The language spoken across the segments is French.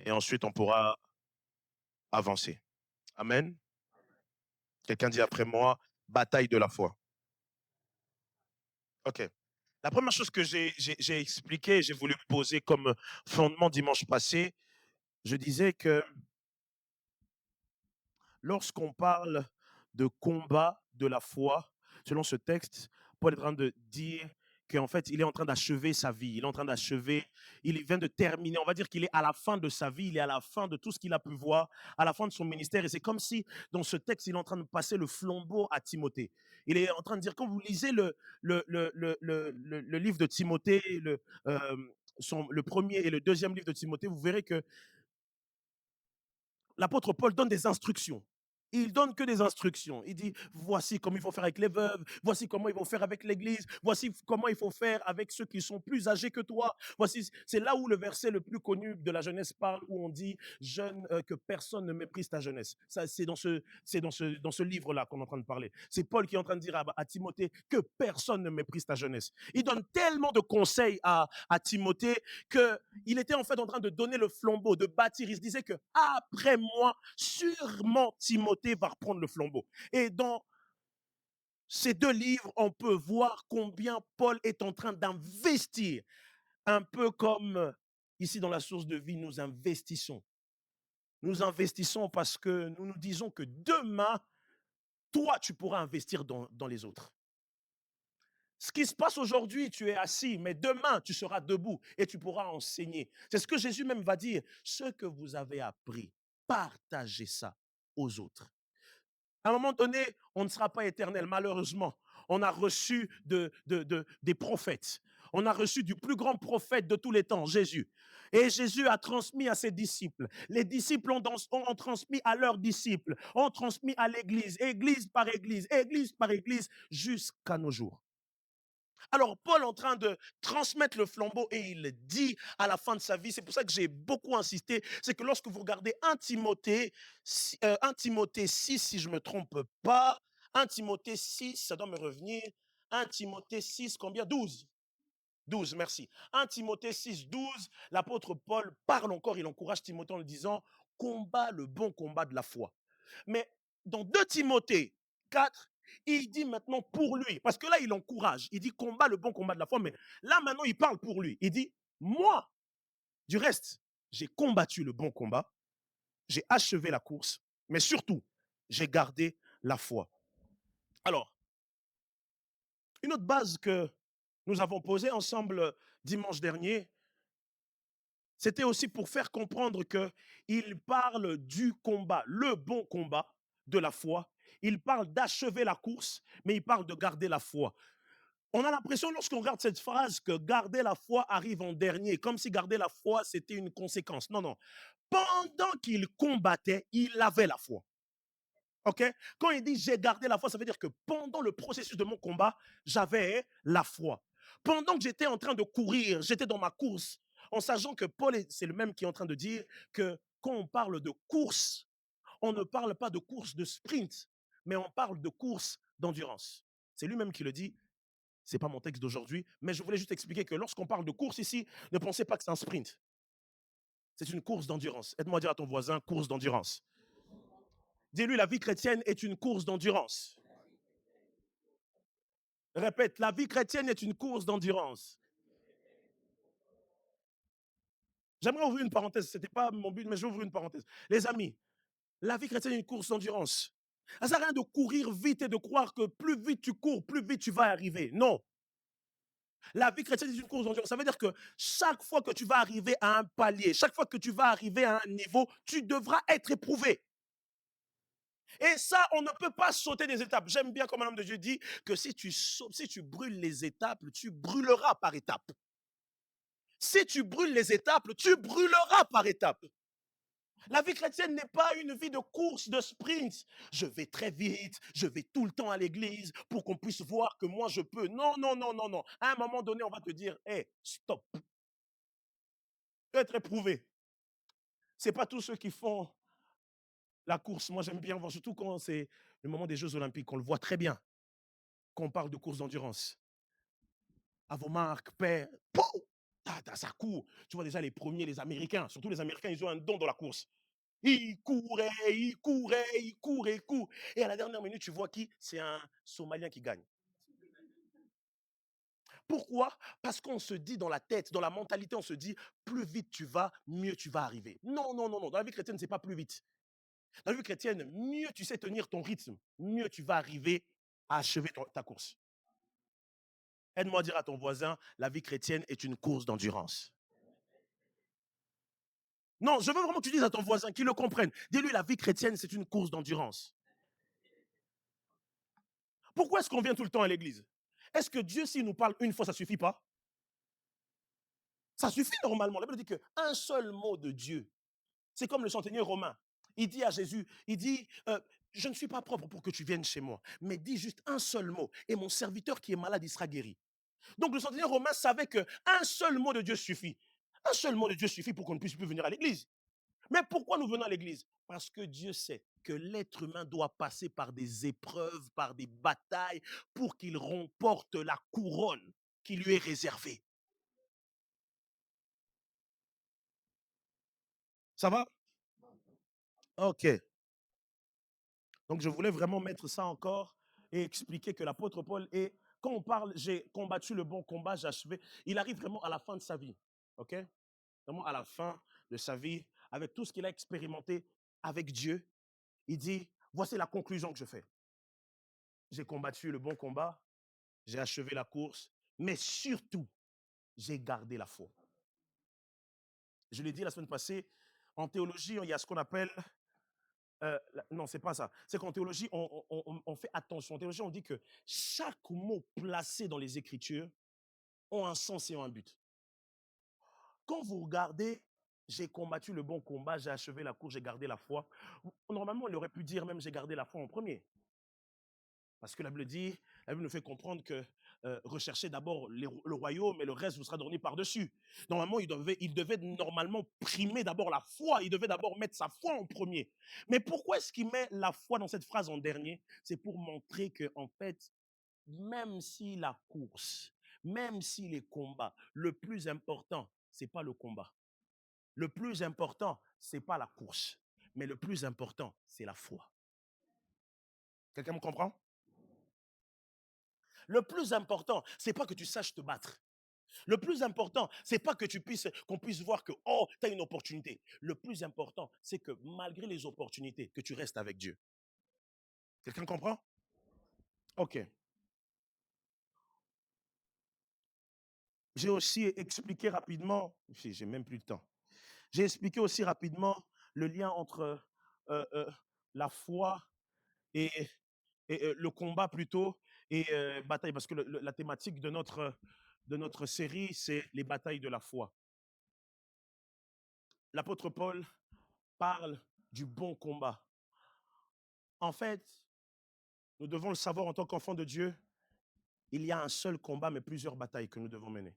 et ensuite on pourra avancer. Amen. Quelqu'un dit après moi, bataille de la foi. OK. La première chose que j'ai expliqué, j'ai voulu poser comme fondement dimanche passé, je disais que lorsqu'on parle de combat de la foi, selon ce texte, Paul est en train de dire qu'en fait, il est en train d'achever sa vie. Il est en train d'achever, il vient de terminer. On va dire qu'il est à la fin de sa vie, il est à la fin de tout ce qu'il a pu voir, à la fin de son ministère. Et c'est comme si, dans ce texte, il est en train de passer le flambeau à Timothée. Il est en train de dire, quand vous lisez le livre de Timothée, le premier et le deuxième livre de Timothée, vous verrez que l'apôtre Paul donne des instructions. Il donne que des instructions. Il dit, voici comment il faut faire avec les veuves, voici comment il faut faire avec l'église, voici comment il faut faire avec ceux qui sont plus âgés que toi. Voici, c'est là où le verset le plus connu de la jeunesse parle, où on dit, jeune, que personne ne méprise ta jeunesse. Ça, c'est dans ce livre-là qu'on est en train de parler. C'est Paul qui est en train de dire à Timothée que personne ne méprise ta jeunesse. Il donne tellement de conseils à Timothée que il était en fait en train de donner le flambeau, de bâtir. Il se disait que après moi, sûrement Timothée va reprendre le flambeau. Et dans ces deux livres, on peut voir combien Paul est en train d'investir, un peu comme ici dans la source de vie, nous investissons. Nous investissons parce que nous nous disons que demain, toi, tu pourras investir dans les autres. Ce qui se passe aujourd'hui, tu es assis, mais demain, tu seras debout et tu pourras enseigner. C'est ce que Jésus même va dire. Ce que vous avez appris, partagez ça aux autres. À un moment donné, on ne sera pas éternel, malheureusement. On a reçu des prophètes. On a reçu du plus grand prophète de tous les temps, Jésus. Et Jésus a transmis à ses disciples. Les disciples ont transmis à leurs disciples, ont transmis à l'église, église par église, jusqu'à nos jours. Alors, Paul est en train de transmettre le flambeau et il dit à la fin de sa vie, c'est pour ça que j'ai beaucoup insisté, c'est que lorsque vous regardez 1 Timothée, 1 Timothée 6, si je ne me trompe pas, 1 Timothée 6, ça doit me revenir, 1 Timothée 6, combien? 12. 12, merci. 1 Timothée 6, 12, l'apôtre Paul parle encore, il encourage Timothée en lui disant, combat le bon combat de la foi. Mais dans 2 Timothée 4, il dit maintenant pour lui, parce que là, il encourage, il dit combat le bon combat de la foi, mais là, maintenant, il parle pour lui. Il dit, moi, du reste, j'ai combattu le bon combat, j'ai achevé la course, mais surtout, j'ai gardé la foi. Alors, une autre base que nous avons posée ensemble dimanche dernier, c'était aussi pour faire comprendre qu'il parle du combat, le bon combat de la foi. Il parle d'achever la course, mais il parle de garder la foi. On a l'impression, lorsqu'on regarde cette phrase, que garder la foi arrive en dernier, comme si garder la foi, c'était une conséquence. Non, non. Pendant qu'il combattait, il avait la foi. OK? Quand il dit j'ai gardé la foi, ça veut dire que pendant le processus de mon combat, j'avais la foi. Pendant que j'étais en train de courir, j'étais dans ma course, en sachant que Paul, c'est le même qui est en train de dire que quand on parle de course, on ne parle pas de course de sprint, mais on parle de course d'endurance. C'est lui-même qui le dit. C'est pas mon texte d'aujourd'hui, mais je voulais juste expliquer que lorsqu'on parle de course ici, ne pensez pas que c'est un sprint. C'est une course d'endurance. Aide-moi à dire à ton voisin, course d'endurance. Dis-lui, la vie chrétienne est une course d'endurance. Répète, la vie chrétienne est une course d'endurance. J'aimerais ouvrir une parenthèse. Ce n'était pas mon but, mais je vais ouvrir une parenthèse. Les amis, la vie chrétienne est une course d'endurance. Ça ne sert à rien de courir vite et de croire que plus vite tu cours, plus vite tu vas arriver. Non. La vie chrétienne est une course d'endurance. Ça veut dire que chaque fois que tu vas arriver à un palier, chaque fois que tu vas arriver à un niveau, tu devras être éprouvé. Et ça, on ne peut pas sauter des étapes. J'aime bien comme un homme de Dieu dit que si tu sautes, si tu brûles les étapes, tu brûleras par étapes. Si tu brûles les étapes, tu brûleras par étapes. La vie chrétienne n'est pas une vie de course, de sprint. Je vais très vite, je vais tout le temps à l'église pour qu'on puisse voir que moi je peux. Non, non, non, non, non. À un moment donné, on va te dire, hé, hey, stop. Tu peux être éprouvé. C'est pas tous ceux qui font la course. Moi, j'aime bien voir, surtout quand c'est le moment des Jeux Olympiques, on le voit très bien, quand on parle de course d'endurance. À vos marques, paix. Ça court. Tu vois déjà les premiers, les Américains, surtout les Américains, ils ont un don dans la course. Ils couraient, ils couraient, ils courent et ils courent. Et à la dernière minute, tu vois qui? C'est un Somalien qui gagne. Pourquoi? Parce qu'on se dit dans la tête, dans la mentalité, on se dit, plus vite tu vas, mieux tu vas arriver. Non, non, non, non. Dans la vie chrétienne, c'est pas plus vite. Dans la vie chrétienne, mieux tu sais tenir ton rythme, mieux tu vas arriver à achever ta course. Aide-moi à dire à ton voisin, la vie chrétienne est une course d'endurance. Non, je veux vraiment que tu dises à ton voisin, qu'il le comprenne. Dis-lui, la vie chrétienne, c'est une course d'endurance. Pourquoi est-ce qu'on vient tout le temps à l'église? Est-ce que Dieu, s'il nous parle une fois, ça suffit pas? Ça suffit normalement. La Bible dit qu'un seul mot de Dieu, c'est comme le centenier romain. Il dit à Jésus, il dit, je ne suis pas propre pour que tu viennes chez moi, mais dis juste un seul mot, et mon serviteur qui est malade, il sera guéri. Donc le centenier romain savait qu'un seul mot de Dieu suffit. Un seul mot de Dieu suffit pour qu'on ne puisse plus venir à l'église. Mais pourquoi nous venons à l'église? Parce que Dieu sait que l'être humain doit passer par des épreuves, par des batailles, pour qu'il remporte la couronne qui lui est réservée. Ça va? Ok. Donc je voulais vraiment mettre ça encore et expliquer que l'apôtre Paul est, quand on parle, j'ai combattu le bon combat, j'ai achevé, il arrive vraiment à la fin de sa vie. Ok? Vraiment à la fin de sa vie, avec tout ce qu'il a expérimenté avec Dieu, il dit, voici la conclusion que je fais. J'ai combattu le bon combat, j'ai achevé la course, mais surtout, j'ai gardé la foi. Je l'ai dit la semaine passée, en théologie, il y a ce qu'on appelle... non, c'est pas ça. C'est qu'en théologie, on fait attention. En théologie, on dit que chaque mot placé dans les Écritures ont un sens et ont un but. Quand vous regardez, j'ai combattu le bon combat, j'ai achevé la course, j'ai gardé la foi. Normalement, on aurait pu dire même j'ai gardé la foi en premier. Parce que la Bible dit, la Bible nous fait comprendre que recherchez d'abord le royaume et le reste vous sera donné par-dessus. Normalement, il devait normalement primer d'abord la foi. Il devait d'abord mettre sa foi en premier. Mais pourquoi est-ce qu'il met la foi dans cette phrase en dernier? C'est pour montrer que, en fait, même si la course, même si les combats, le plus important, c'est pas le combat. Le plus important, c'est pas la course. Mais le plus important, c'est la foi. Quelqu'un me comprend? Le plus important, c'est pas que tu saches te battre. Le plus important, c'est pas que qu'on puisse voir que, oh, tu as une opportunité. Le plus important, c'est que malgré les opportunités, que tu restes avec Dieu. Quelqu'un comprend? Ok. J'ai aussi expliqué rapidement, j'ai même plus de temps. J'ai expliqué aussi rapidement le lien entre la foi et, le combat plutôt et bataille, parce que la thématique de notre série, c'est les batailles de la foi. L'apôtre Paul parle du bon combat. En fait, nous devons le savoir en tant qu'enfants de Dieu, il y a un seul combat, mais plusieurs batailles que nous devons mener.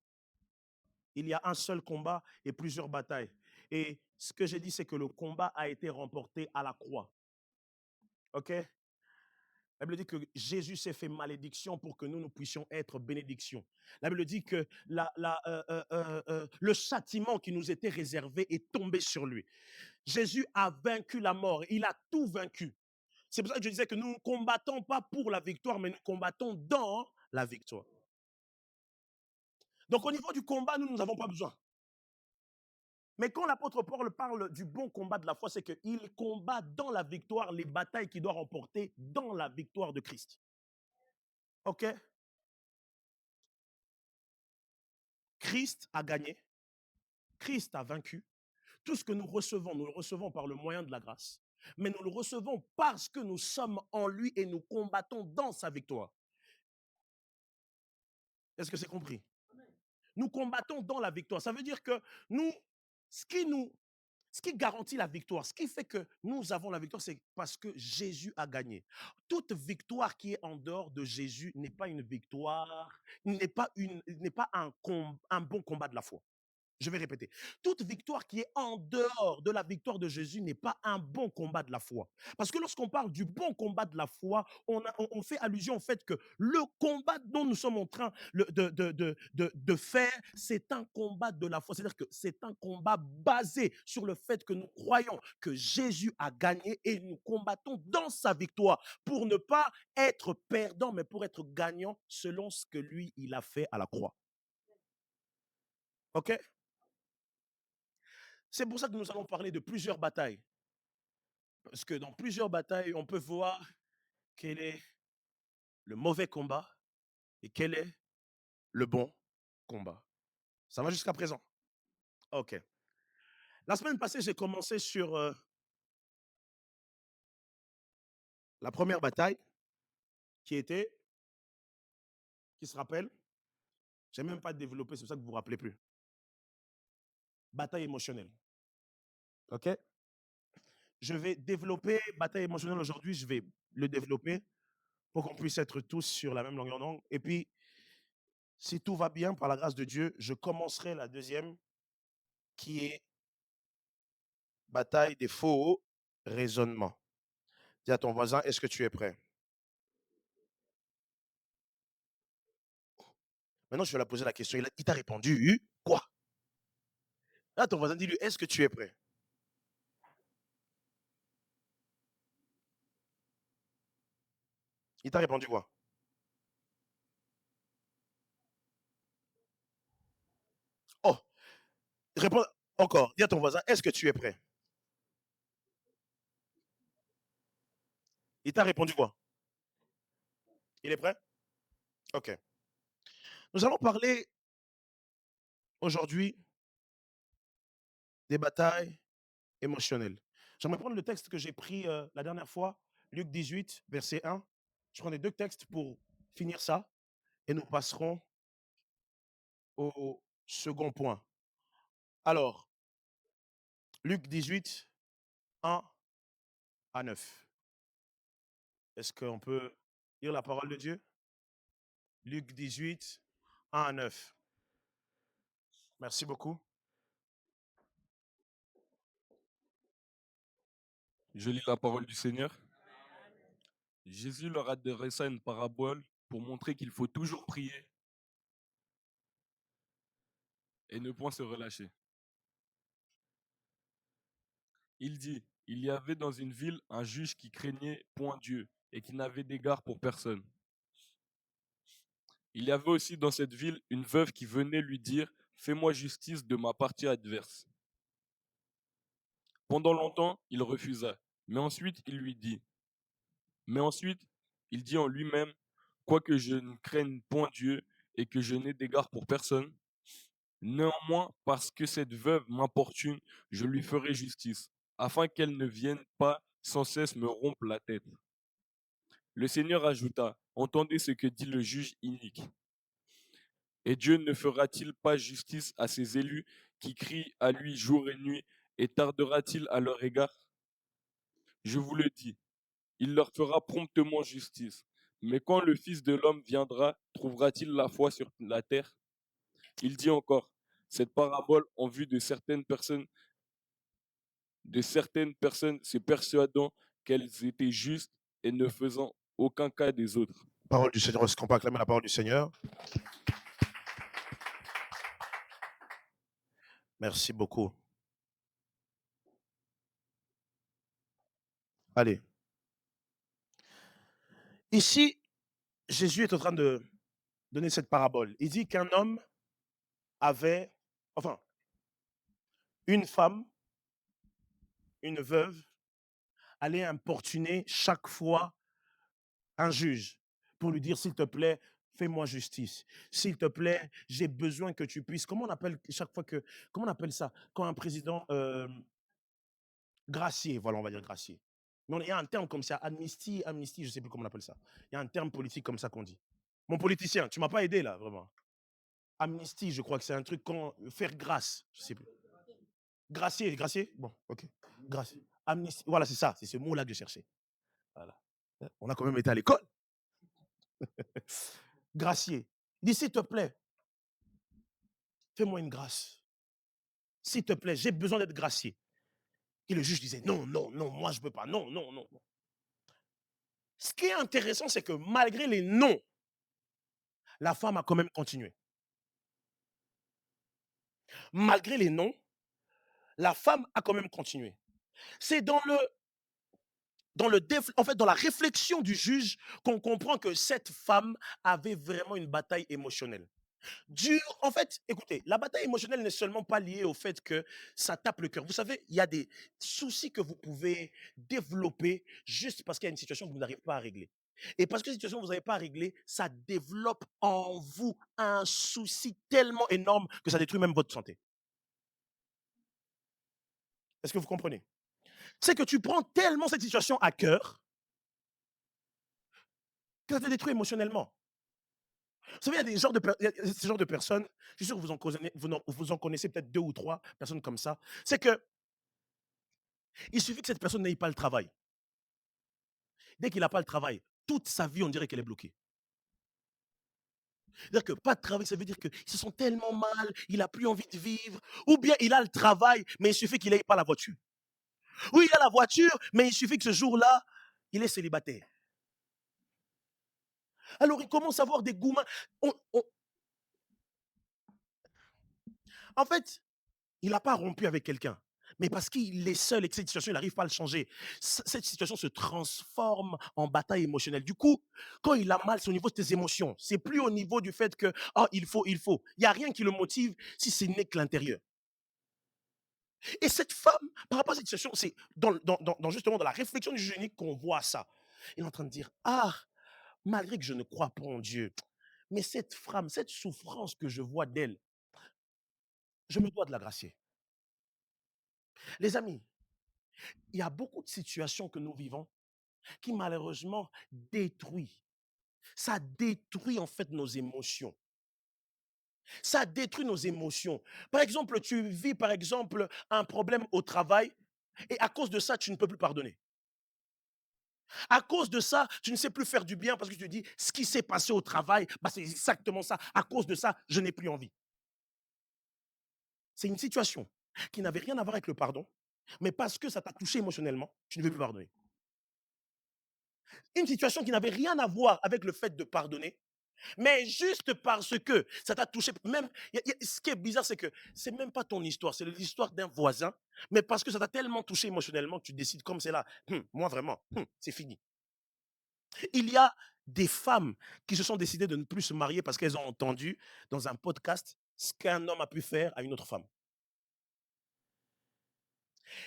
Il y a un seul combat et plusieurs batailles. Et ce que j'ai dit, c'est que le combat a été remporté à la croix. OK? La Bible dit que Jésus s'est fait malédiction pour que nous puissions être bénédiction. La Bible dit que le châtiment qui nous était réservé est tombé sur lui. Jésus a vaincu la mort. Il a tout vaincu. C'est pour ça que je disais que nous ne combattons pas pour la victoire, mais nous combattons dans la victoire. Donc au niveau du combat, nous n'avons pas besoin. Mais quand l'apôtre Paul parle du bon combat de la foi, c'est qu'il combat dans la victoire les batailles qu'il doit remporter dans la victoire de Christ. OK? Christ a gagné. Christ a vaincu. Tout ce que nous le recevons par le moyen de la grâce. Mais nous le recevons parce que nous sommes en lui et nous combattons dans sa victoire. Est-ce que c'est compris? Nous combattons dans la victoire. Ça veut dire que nous, ce qui nous, ce qui garantit la victoire, ce qui fait que nous avons la victoire, c'est parce que Jésus a gagné. Toute victoire qui est en dehors de Jésus n'est pas une victoire, n'est pas un bon combat de la foi. Je vais répéter. Toute victoire qui est en dehors de la victoire de Jésus n'est pas un bon combat de la foi. Parce que lorsqu'on parle du bon combat de la foi, on fait allusion au fait que le combat dont nous sommes en train de faire, c'est un combat de la foi. C'est-à-dire que c'est un combat basé sur le fait que nous croyons que Jésus a gagné et nous combattons dans sa victoire pour ne pas être perdant, mais pour être gagnant selon ce que lui, il a fait à la croix. OK? C'est pour ça que nous allons parler de plusieurs batailles. Parce que dans plusieurs batailles, on peut voir quel est le mauvais combat et quel est le bon combat. Ça va jusqu'à présent? OK. La semaine passée, j'ai commencé sur la première bataille qui était, qui se rappelle, je n'ai même pas développé, c'est pour ça que vous ne vous rappelez plus. Bataille émotionnelle. OK? Je vais développer bataille émotionnelle aujourd'hui, je vais le développer pour qu'on puisse être tous sur la même longueur d'onde. Et puis, si tout va bien, par la grâce de Dieu, je commencerai la deuxième qui est bataille des faux raisonnements. Dis à ton voisin, est-ce que tu es prêt? Maintenant, je vais la poser la question. Il t'a répondu quoi? Là, ton voisin, dis-lui, est-ce que tu es prêt? Il t'a répondu quoi? Oh, réponds encore. Dis à ton voisin, est-ce que tu es prêt? Il t'a répondu quoi? Il est prêt? OK. Nous allons parler aujourd'hui des batailles émotionnelles. J'aimerais prendre le texte que j'ai pris la dernière fois, Luc 18, verset 1. Je prends les deux textes pour finir ça et nous passerons au second point. Alors, Luc 18, 1 à 9. Est-ce qu'on peut lire la parole de Dieu? Luc 18, 1 à 9. Merci beaucoup. Je lis la parole du Seigneur. Jésus leur adressa une parabole pour montrer qu'il faut toujours prier et ne point se relâcher. Il dit, il y avait dans une ville un juge qui craignait point Dieu et qui n'avait d'égard pour personne. Il y avait aussi dans cette ville une veuve qui venait lui dire, fais-moi justice de ma partie adverse. Pendant longtemps, il refusa, mais ensuite il dit en lui-même, quoique je ne craigne point Dieu et que je n'ai d'égard pour personne, néanmoins, parce que cette veuve m'importune, je lui ferai justice, afin qu'elle ne vienne pas sans cesse me rompre la tête. Le Seigneur ajouta, entendez ce que dit le juge inique. Et Dieu ne fera-t-il pas justice à ses élus qui crient à lui jour et nuit, et tardera-t-il à leur égard? Je vous le dis, il leur fera promptement justice. Mais quand le Fils de l'homme viendra, trouvera-t-il la foi sur la terre? Il dit encore, cette parabole en vue de certaines personnes se persuadant qu'elles étaient justes et ne faisant aucun cas des autres. Parole du Seigneur. Est-ce qu'on peut acclamer la parole du Seigneur? Merci beaucoup. Allez. Ici, Jésus est en train de donner cette parabole. Il dit qu'un homme avait, enfin, une femme, une veuve, allait importuner chaque fois un juge pour lui dire, s'il te plaît, fais-moi justice. S'il te plaît, j'ai besoin que tu puisses. Comment on appelle chaque fois que, comment on appelle ça? Quand un président gracier, voilà, on va dire gracier. Non, il y a un terme comme ça, amnistie, je ne sais plus comment on appelle ça. Il y a un terme politique comme ça qu'on dit. Mon politicien, tu m'as pas aidé là, vraiment. Amnistie, je crois que c'est un truc, faire grâce, je ne sais plus. Gracier, gracier? Bon, ok. Gracier. Amnistie, voilà, c'est ça, c'est ce mot-là que je cherchais. Voilà. On a quand même été à l'école. Gracier. Dis, s'il te plaît, fais-moi une grâce. s'il te plaît, j'ai besoin d'être gracié. Et le juge disait, non, non, non, moi je ne peux pas, non, non, non. Ce qui est intéressant, c'est que malgré les non, la femme a quand même continué. Malgré les non, la femme a quand même continué. C'est en fait, dans la réflexion du juge qu'on comprend que cette femme avait vraiment une bataille émotionnelle. En fait, écoutez, la bataille émotionnelle n'est seulement pas liée au fait que ça tape le cœur. Vous savez, il y a des soucis que vous pouvez développer juste parce qu'il y a une situation que vous n'arrivez pas à régler. Et parce que cette situation que vous n'avez pas à régler, ça développe en vous un souci tellement énorme que ça détruit même votre santé. Est-ce que vous comprenez? C'est que tu prends tellement cette situation à cœur que ça te détruit émotionnellement. Vous savez, il y a des genres de, il y a ce genre de personnes, je suis sûr que vous en connaissez peut-être deux ou trois personnes comme ça. C'est que il suffit que cette personne n'ait pas le travail. Dès qu'il n'a pas le travail, toute sa vie, on dirait qu'elle est bloquée. C'est-à-dire que pas de travail, ça veut dire qu'il se sent tellement mal, il n'a plus envie de vivre. Ou bien il a le travail, mais il suffit qu'il n'ait pas la voiture. Oui, il a la voiture, mais il suffit que ce jour-là, il est célibataire. Alors il commence à avoir des goûts. En fait, il n'a pas rompu avec quelqu'un. Mais parce qu'il est seul et que cette situation, il n'arrive pas à le changer. Cette situation se transforme en bataille émotionnelle. Du coup, quand il a mal, c'est au niveau de tes émotions. C'est plus au niveau du fait que, oh, il faut, il faut. Il n'y a rien qui le motive si ce n'est que l'intérieur. Et cette femme, par rapport à cette situation, c'est justement dans la réflexion du juge unique qu'on voit ça. Il est en train de dire, ah, malgré que je ne crois pas en Dieu, mais cette femme, cette souffrance que je vois d'elle, je me dois de la gracier. Les amis, il y a beaucoup de situations que nous vivons qui malheureusement détruit. Ça détruit en fait nos émotions. Ça détruit nos émotions. Par exemple, tu vis par exemple un problème au travail et à cause de ça, tu ne peux plus pardonner. À cause de ça, tu ne sais plus faire du bien parce que tu te dis ce qui s'est passé au travail, bah, c'est exactement ça. À cause de ça, je n'ai plus envie. C'est une situation qui n'avait rien à voir avec le pardon, mais parce que ça t'a touché émotionnellement, tu ne veux plus pardonner. Une situation qui n'avait rien à voir avec le fait de pardonner, mais juste parce que ça t'a touché, même, ce qui est bizarre, c'est que c'est même pas ton histoire, c'est l'histoire d'un voisin, mais parce que ça t'a tellement touché émotionnellement, tu décides comme c'est là, moi vraiment, c'est fini. Il y a des femmes qui se sont décidées de ne plus se marier parce qu'elles ont entendu dans un podcast ce qu'un homme a pu faire à une autre femme.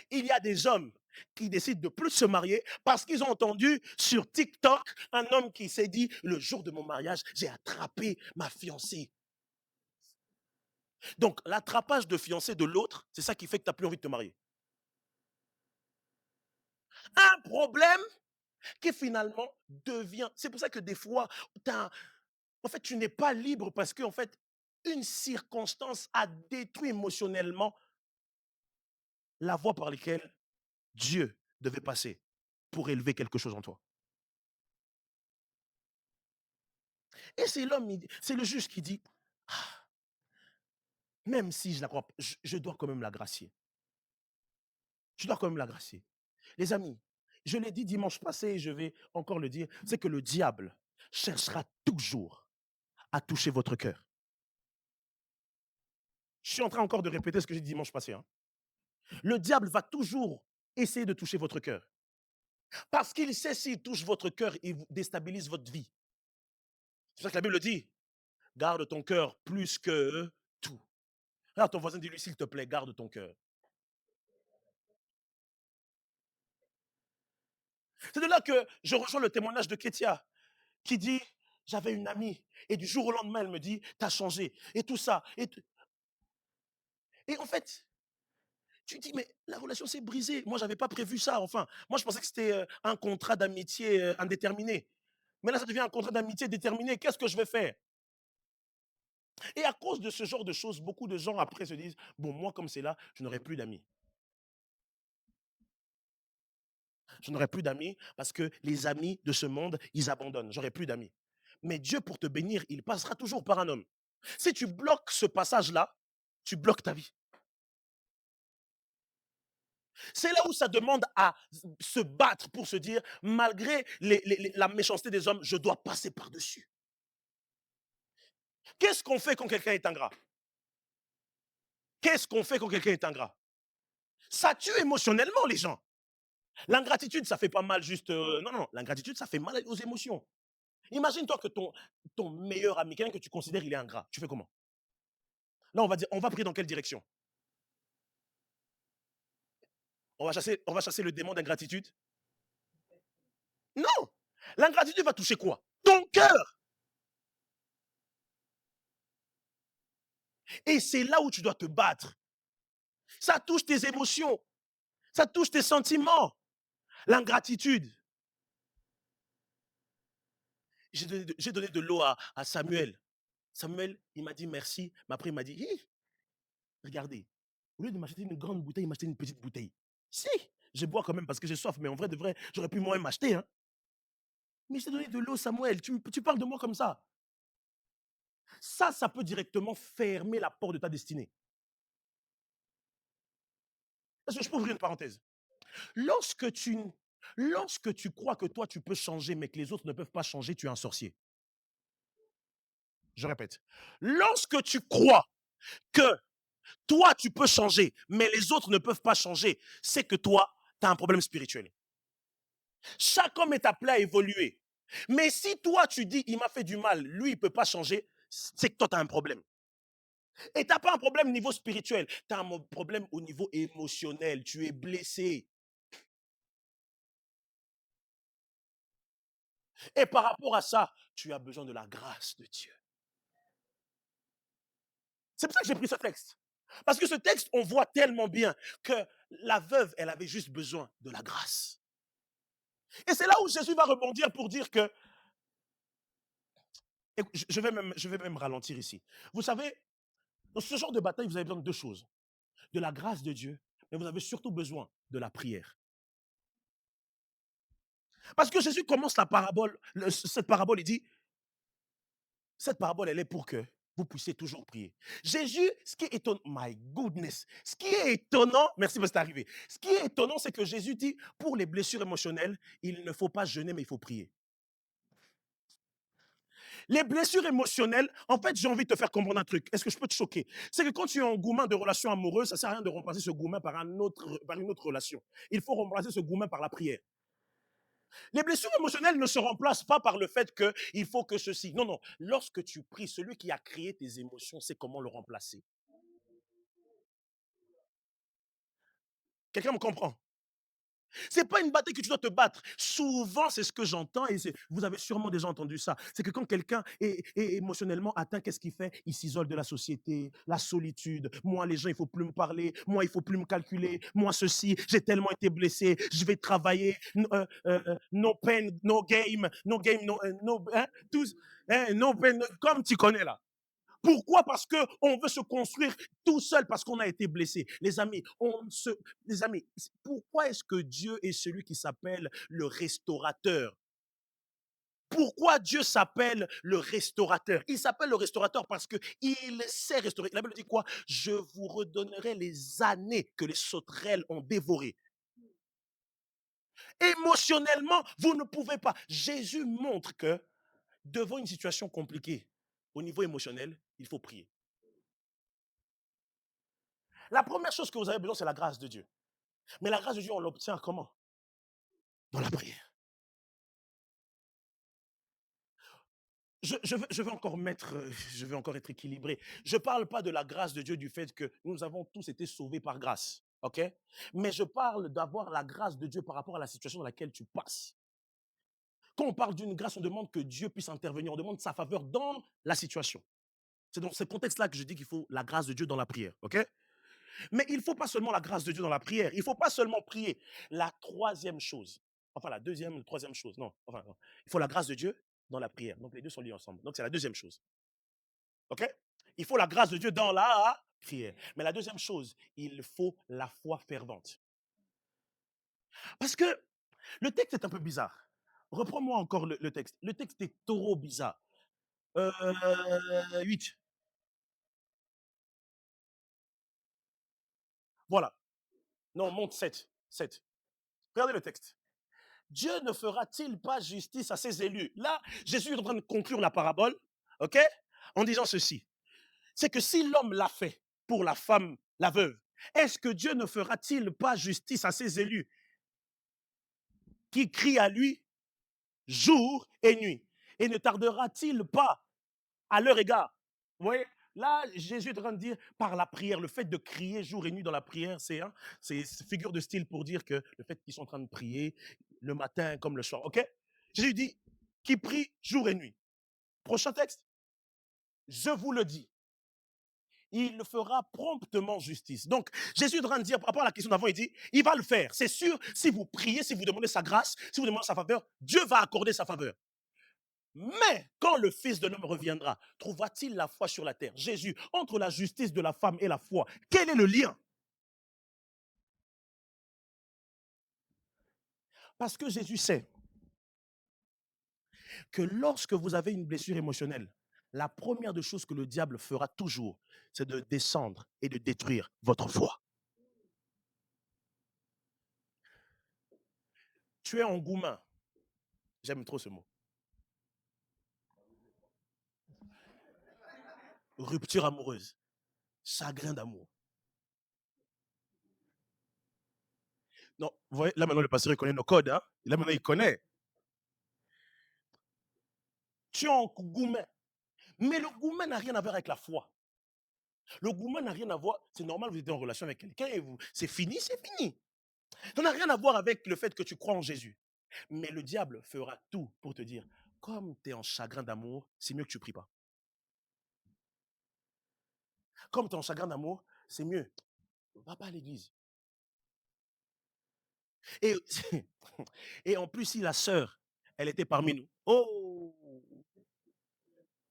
Il y a des hommes qui décident de plus se marier parce qu'ils ont entendu sur TikTok un homme qui s'est dit le jour de mon mariage, j'ai attrapé ma fiancée. Donc, l'attrapage de fiancée de l'autre, c'est ça qui fait que tu n'as plus envie de te marier. Un problème qui finalement devient. C'est pour ça que des fois, en fait, tu n'es pas libre parce que, en fait, une circonstance a détruit émotionnellement la voie par laquelle Dieu devait passer pour élever quelque chose en toi. Et c'est l'homme, c'est le juge qui dit, ah, même si je la crois, je dois quand même la gracier. Je dois quand même la gracier. Les amis, je l'ai dit dimanche passé et je vais encore le dire, c'est que le diable cherchera toujours à toucher votre cœur. Je suis en train encore de répéter ce que j'ai dit dimanche passé, hein. Le diable va toujours essayer de toucher votre cœur. Parce qu'il sait s'il touche votre cœur, il déstabilise votre vie. C'est pour ça que la Bible dit, garde ton cœur plus que tout. Regarde ton voisin, dis-lui, s'il te plaît, garde ton cœur. C'est de là que je rejoins le témoignage de Kétia, qui dit, j'avais une amie, et du jour au lendemain, elle me dit, t'as changé, et tout ça. Et en fait, tu dis, mais la relation s'est brisée. Moi, j'avais pas prévu ça, enfin. Moi, je pensais que c'était un contrat d'amitié indéterminé. Mais là, ça devient un contrat d'amitié déterminé. Qu'est-ce que je vais faire? Et à cause de ce genre de choses, beaucoup de gens après se disent, bon, moi, comme c'est là, je n'aurai plus d'amis. Je n'aurai plus d'amis parce que les amis de ce monde, ils abandonnent. J'aurai plus d'amis. Mais Dieu, pour te bénir, il passera toujours par un homme. Si tu bloques ce passage-là, tu bloques ta vie. C'est là où ça demande à se battre pour se dire, malgré la méchanceté des hommes, je dois passer par-dessus. Qu'est-ce qu'on fait quand quelqu'un est ingrat? Qu'est-ce qu'on fait quand quelqu'un est ingrat? Ça tue émotionnellement les gens. L'ingratitude, ça fait pas mal juste. Non, non, l'ingratitude, ça fait mal aux émotions. Imagine-toi que ton meilleur ami, quelqu'un que tu considères, il est ingrat. Tu fais comment? Là, on va dire, on va prier dans quelle direction? On va chasser le démon d'ingratitude? Non! L'ingratitude va toucher quoi? Ton cœur! Et c'est là où tu dois te battre. Ça touche tes émotions, ça touche tes sentiments. L'ingratitude. J'ai donné de l'eau à Samuel. Samuel, il m'a dit merci, mais après il m'a dit, hi, regardez, au lieu de m'acheter une grande bouteille, il m'a acheté une petite bouteille. Si, je bois quand même parce que j'ai soif, mais en vrai de vrai, j'aurais pu moi-même m'acheter. Hein. Mais je t'ai donné de l'eau, Samuel, tu parles de moi comme ça. Ça peut directement fermer la porte de ta destinée. Est-ce que je peux ouvrir une parenthèse? Lorsque tu, lorsque tu crois que toi, tu peux changer, mais que les autres ne peuvent pas changer, tu es un sorcier. Je répète. Lorsque tu crois que toi, tu peux changer, mais les autres ne peuvent pas changer, c'est que toi, tu as un problème spirituel. Chaque homme est appelé à évoluer. Mais si toi, tu dis, il m'a fait du mal, lui, il ne peut pas changer, c'est que toi, tu as un problème. Et tu n'as pas un problème au niveau spirituel, tu as un problème au niveau émotionnel. Tu es blessé. Et par rapport à ça, tu as besoin de la grâce de Dieu. C'est pour ça que j'ai pris ce texte. Parce que ce texte, on voit tellement bien que la veuve, elle avait juste besoin de la grâce. Et c'est là où Jésus va rebondir pour dire que, et je vais même ralentir ici. Vous savez, dans ce genre de bataille, vous avez besoin de deux choses. De la grâce de Dieu, mais vous avez surtout besoin de la prière. Parce que Jésus commence la parabole, cette parabole, il dit, cette parabole, elle est pour que vous puissiez toujours prier. Jésus, ce qui est étonnant, my goodness, ce qui est étonnant, merci parce que c'est arrivé. Ce qui est étonnant, c'est que Jésus dit, pour les blessures émotionnelles, il ne faut pas jeûner, mais il faut prier. Les blessures émotionnelles, en fait, j'ai envie de te faire comprendre un truc. Est-ce que je peux te choquer? C'est que quand tu es en gourmand de relation amoureuse, ça ne sert à rien de remplacer ce gourmand par une autre relation. Il faut remplacer ce gourmand par la prière. Les blessures émotionnelles ne se remplacent pas par le fait qu'il faut que ceci. Non, non. Lorsque tu pries, celui qui a créé tes émotions sait comment le remplacer. Quelqu'un me comprend? C'est pas une bataille que tu dois te battre. Souvent, c'est ce que j'entends et vous avez sûrement déjà entendu ça. C'est que quand quelqu'un est émotionnellement atteint, qu'est-ce qu'il fait? Il s'isole de la société, la solitude. Moi, les gens, il faut plus me parler. Moi, il faut plus me calculer. Moi, ceci, j'ai tellement été blessé. Je vais travailler. No pain, no game. No game, hein, tous, hein, no pain, comme tu connais là. Pourquoi? Parce qu'on veut se construire tout seul parce qu'on a été blessé. Les amis, pourquoi est-ce que Dieu est celui qui s'appelle le restaurateur? Pourquoi Dieu s'appelle le restaurateur? Il s'appelle le restaurateur parce qu'il sait restaurer. La Bible dit quoi? Je vous redonnerai les années que les sauterelles ont dévorées. Émotionnellement, vous ne pouvez pas. Jésus montre que devant une situation compliquée, au niveau émotionnel, il faut prier. La première chose que vous avez besoin, c'est la grâce de Dieu. Mais la grâce de Dieu, on l'obtient comment? Dans la prière. Je vais encore je vais encore être équilibré. Je ne parle pas de la grâce de Dieu du fait que nous avons tous été sauvés par grâce. OK? Mais je parle d'avoir la grâce de Dieu par rapport à la situation dans laquelle tu passes. Quand on parle d'une grâce, on demande que Dieu puisse intervenir, on demande sa faveur dans la situation. C'est dans ce contexte-là que je dis qu'il faut la grâce de Dieu dans la prière. OK? Mais il ne faut pas seulement la grâce de Dieu dans la prière. Il ne faut pas seulement prier. La troisième chose, enfin la deuxième, la troisième chose, non, enfin, non. Il faut la grâce de Dieu dans la prière. Donc les deux sont liés ensemble. Donc c'est la deuxième chose. OK? Il faut la grâce de Dieu dans la prière. Mais la deuxième chose, il faut la foi fervente. Parce que le texte est un peu bizarre. Reprends-moi encore le texte. Le texte est trop bizarre. 8. Voilà. Non, monte 7. 7. Regardez le texte. Dieu ne fera-t-il pas justice à ses élus? Là, Jésus est en train de conclure la parabole, ok, en disant ceci. C'est que si l'homme l'a fait pour la femme, la veuve, est-ce que Dieu ne fera-t-il pas justice à ses élus qui crient à lui jour et nuit? Et ne tardera-t-il pas à leur égard? Vous voyez, là, Jésus est en train de dire par la prière, le fait de crier jour et nuit dans la prière, c'est figure de style pour dire que le fait qu'ils sont en train de prier le matin comme le soir. Ok? Jésus dit qui prie jour et nuit. Prochain texte. Je vous le dis, il fera promptement justice. Donc, Jésus est en train de dire, par rapport à la question d'avant, il dit, il va le faire. C'est sûr, si vous priez, si vous demandez sa grâce, si vous demandez sa faveur, Dieu va accorder sa faveur. Mais quand le Fils de l'homme reviendra, trouvera-t-il la foi sur la terre? Jésus, entre la justice de la femme et la foi, quel est le lien? Parce que Jésus sait que lorsque vous avez une blessure émotionnelle, la première des choses que le diable fera toujours, c'est de descendre et de détruire votre foi. Tu es engouement. J'aime trop ce mot. Rupture amoureuse. Chagrin d'amour. Non, vous voyez, là maintenant le pasteur il connaît nos codes. Hein? Là maintenant il connaît. Tu es en gourmet. Mais le gourmet n'a rien à voir avec la foi. Le gourmet n'a rien à voir. C'est normal, vous êtes en relation avec quelqu'un et vous, c'est fini, c'est fini. Ça n'a rien à voir avec le fait que tu crois en Jésus. Mais le diable fera tout pour te dire, comme tu es en chagrin d'amour, c'est mieux que tu ne pries pas. Comme tu es en chagrin d'amour, c'est mieux. Va pas à l'église. Et, et en plus, si la sœur, elle était parmi nous. Oh!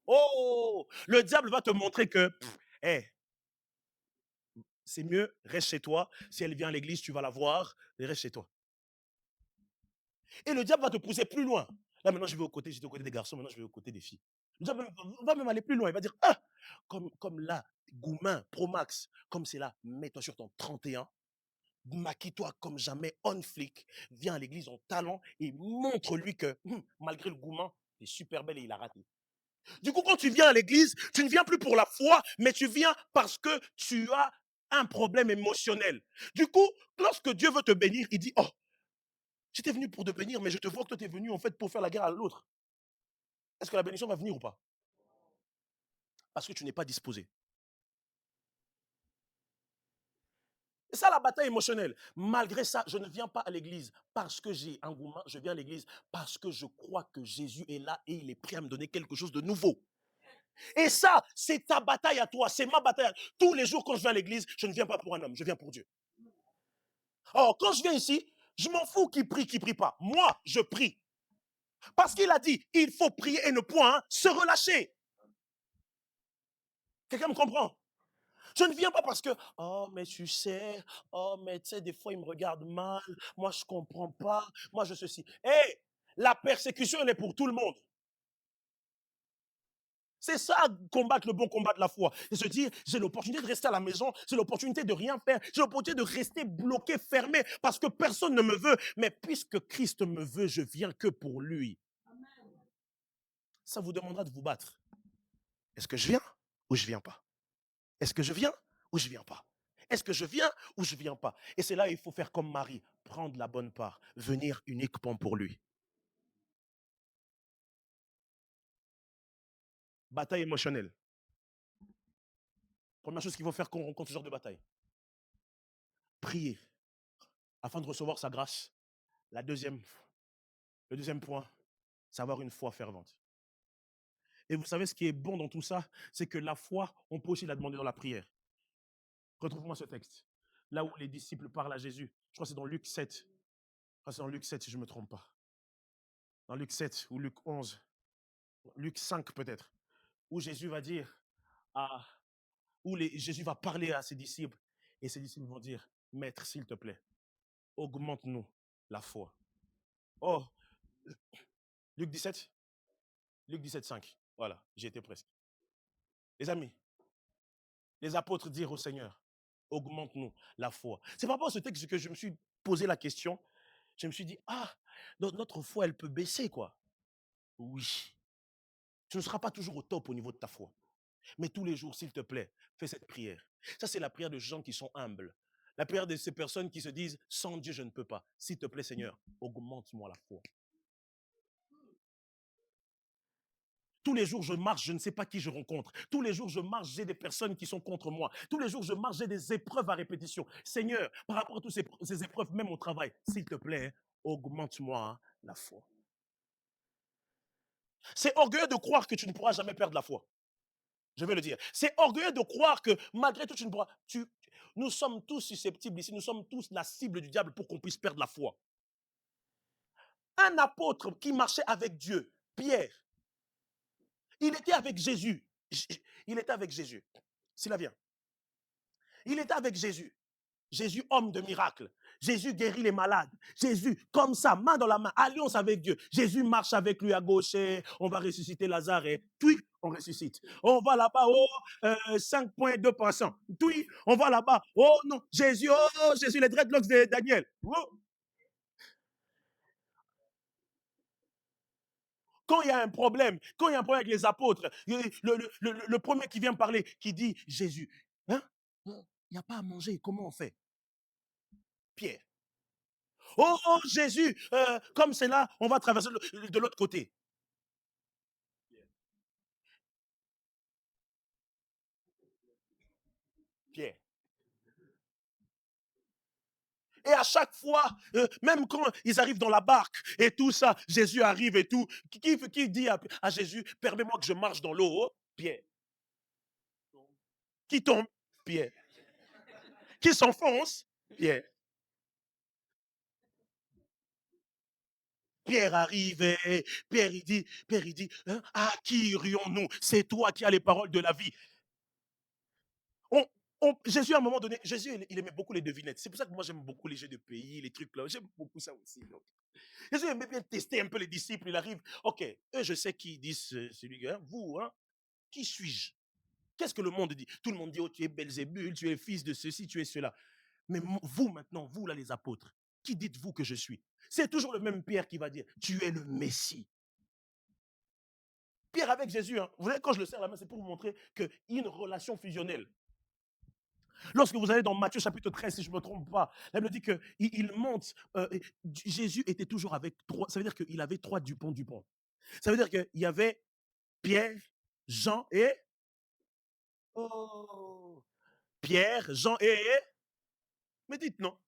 Oh! Le diable va te montrer que, hey, c'est mieux, reste chez toi. Si elle vient à l'église, tu vas la voir, reste chez toi. Et le diable va te pousser plus loin. Là, maintenant, j'étais aux côtés des garçons, maintenant, je vais aux côtés des filles. Le diable va même aller plus loin. Il va dire, ah, comme là, Goumin, Promax, comme c'est là, mets-toi sur ton 31, maquille-toi comme jamais, on flic, viens à l'église en talent et montre-lui que, malgré le Goumin, tu es super belle et il a raté. Du coup, quand tu viens à l'église, tu ne viens plus pour la foi, mais tu viens parce que tu as un problème émotionnel. Du coup, lorsque Dieu veut te bénir, il dit, oh, j'étais venu pour te bénir, mais je te vois que toi, tu es venu en fait pour faire la guerre à l'autre. Est-ce que la bénédiction va venir ou pas? Parce que tu n'es pas disposé. C'est ça la bataille émotionnelle. Malgré ça, je ne viens pas à l'église parce que j'ai un gourmand, je viens à l'église parce que je crois que Jésus est là et il est prêt à me donner quelque chose de nouveau. Et ça, c'est ta bataille à toi, c'est ma bataille. Tous les jours quand je viens à l'église, je ne viens pas pour un homme, je viens pour Dieu. Or, quand je viens ici, je m'en fous qui prie pas. Moi, je prie. Parce qu'il a dit, il faut prier et ne point se relâcher. Quelqu'un me comprend? Je ne viens pas parce que, oh, mais tu sais, oh, mais tu sais, des fois, il me regarde mal, moi, je comprends pas, moi, je ceci. Hé, la persécution, elle est pour tout le monde. C'est ça, combattre le bon combat de la foi. Et se dire, j'ai l'opportunité de rester à la maison, j'ai l'opportunité de rien faire, j'ai l'opportunité de rester bloqué, fermé, parce que personne ne me veut. Mais puisque Christ me veut, je viens que pour lui. Ça vous demandera de vous battre. Est-ce que je viens ou je viens pas? Est-ce que je viens ou je viens pas? Est-ce que je viens ou je viens pas? Et c'est là où il faut faire comme Marie, prendre la bonne part, venir uniquement pour lui. Bataille émotionnelle. Première chose qu'il faut faire quand on rencontre ce genre de bataille. Prier afin de recevoir sa grâce. Le deuxième point, c'est avoir une foi fervente. Et vous savez ce qui est bon dans tout ça, c'est que la foi, on peut aussi la demander dans la prière. Retrouve-moi ce texte. Là où les disciples parlent à Jésus. Je crois que c'est dans Luc 7. Je crois que c'est dans Luc 7 si je ne me trompe pas. Dans Luc 7 ou Luc 11. Luc 5 peut-être. Où Jésus va dire, à, Jésus va parler à ses disciples. Et ses disciples vont dire, Maître, s'il te plaît, augmente-nous la foi. Oh, Luc 17. Luc 17, 5. Voilà, j'y étais presque. Les amis, les apôtres dirent au Seigneur, augmente-nous la foi. C'est par rapport à ce texte que je me suis posé la question. Je me suis dit, notre foi, elle peut baisser, quoi. Oui. Tu ne seras pas toujours au top au niveau de ta foi. Mais tous les jours, s'il te plaît, fais cette prière. Ça, c'est la prière de gens qui sont humbles. La prière de ces personnes qui se disent, sans Dieu, je ne peux pas. S'il te plaît, Seigneur, augmente-moi la foi. Tous les jours, je marche, je ne sais pas qui je rencontre. Tous les jours, je marche, j'ai des personnes qui sont contre moi. Tous les jours, je marche, j'ai des épreuves à répétition. Seigneur, par rapport à toutes ces épreuves, même au travail, s'il te plaît, augmente-moi la foi. C'est orgueilleux de croire que tu ne pourras jamais perdre la foi. Je vais le dire. C'est orgueilleux de croire que malgré tout, tu ne pourras... Nous sommes tous susceptibles ici, nous sommes tous la cible du diable pour qu'on puisse perdre la foi. Un apôtre qui marchait avec Dieu, Pierre, il était avec Jésus. Il était avec Jésus. S'il vient. Il était avec Jésus. Jésus, homme de miracle. Jésus guérit les malades. Jésus, comme ça, main dans la main, alliance avec Dieu. Jésus marche avec lui à gauche. On va ressusciter Lazare. Et puis, on ressuscite. On va là-bas, 5,2%. Puis, on va là-bas. Oh non, Jésus, Jésus, les dreadlocks de Daniel. Oh. Quand il y a un problème, avec les apôtres, le premier qui vient parler, qui dit, Jésus, hein, il n'y a pas à manger, comment on fait? Pierre. Oh, Jésus, comme c'est là, on va traverser de l'autre côté. Pierre. Et à chaque fois, même quand ils arrivent dans la barque et tout ça, Jésus arrive et tout. Qui dit à Jésus, permets-moi que je marche dans l'eau? Pierre. Qui tombe? Pierre. Qui s'enfonce? Pierre. Pierre arrive et Pierre il dit, hein, à qui irions-nous? C'est toi qui as les paroles de la vie. Jésus, à un moment donné, Jésus, il aimait beaucoup les devinettes. C'est pour ça que moi, j'aime beaucoup les jeux de pays, les trucs là. J'aime beaucoup ça aussi. Donc. Jésus aimait bien tester un peu les disciples. Il arrive, ok, eux, je sais qui disent celui, hein, vous, hein, qui suis-je? Qu'est-ce que le monde dit? Tout le monde dit, oh, tu es Belzébul, tu es fils de ceci, tu es cela. Mais vous, maintenant, vous, là, les apôtres, qui dites-vous que je suis? C'est toujours le même Pierre qui va dire, tu es le Messie. Pierre avec Jésus, hein, vous voyez, quand je le serre la main, c'est pour vous montrer qu'il y a une relation fusionnelle. Lorsque vous allez dans Matthieu chapitre 13, si je ne me trompe pas, la Bible dit qu'il monte, Jésus était toujours avec trois, ça veut dire qu'il avait trois Dupont. Ça veut dire qu'il y avait Pierre, Jean et... Oh, Pierre, Jean et... Mais dites non.